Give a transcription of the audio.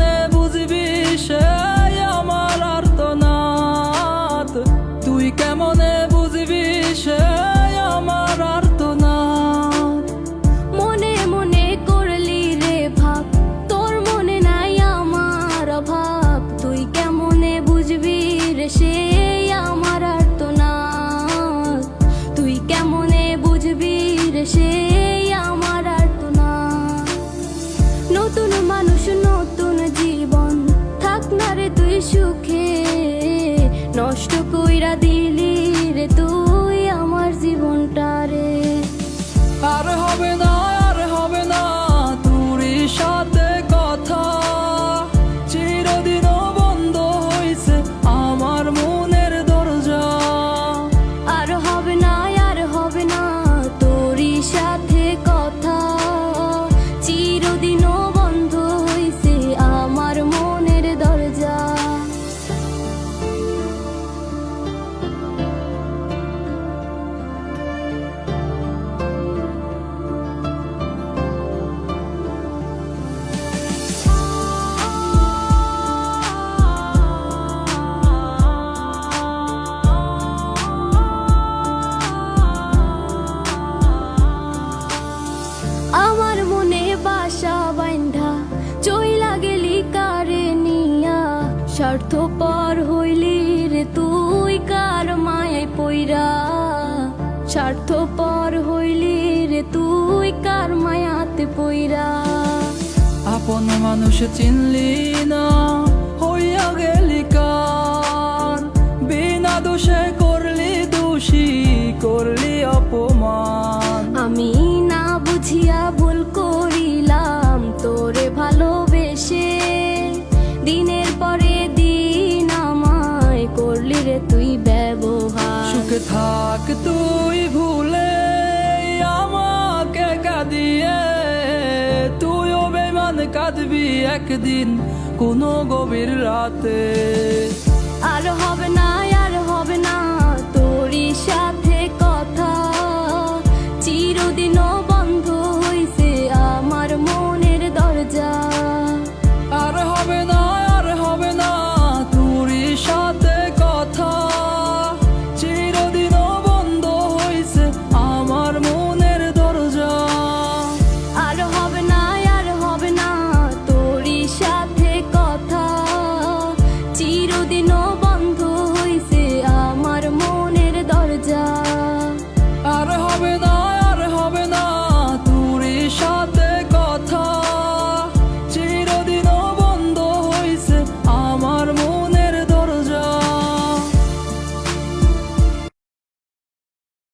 কেমনে বুঝবি সে আমার আর্তনাদ, তুই কেমনে বুঝবি সে আমার আর্তনাদ। মনে মনে করলি রে ভাব, তোর মনে নাই আমার অভাব, তুই কেমনে বুঝবি রে সে আমার আর্তনাদ, তুই কেমনে বুঝবি রে সে আমার আর্তনাদ। নতুন মানুষ নতুন জীবন, থাক না রে তুই সুখে, নষ্ট কইরা দিলি রে তুই আমার জীবনটা রে। আর হবে না, আর হবে না তোর সাথে কথা, চিরদিনও বন্ধ হইছে আমার মনের দরজা। আর হবে না, আর হবে না তোর সাথে কথা, চিরদিনও বন্ধ হইছে আমার মনের দরজা। আমার মনে বাসা বাইন্ধা চইলা গেলি কারে নিয়া, স্বার্থপর হইলি রে তুই কার মায়ায় পইরা, স্বার্থপর হইলি রে তুই কার মায়াতে পইরা। আপন মানুষ চিনলি না, হইয়া গেলি কার, বিনা দোষে করলি দোষী, করলি অপমান। আমি না বুঝিয়া ভুল করিলাম তোরে ভালোবেসে, দিনের পরে দিন আমায় করলি রে তুই ব্যবহার। সুখে থাক তুই ভুলে আমাকে কাঁদিয়ে, তুইও বেমান কাঁদবি একদিন কোনো গভীর রাতে। আর হবে না, আর হবে না তোর সাথে কথা, চিরদিনও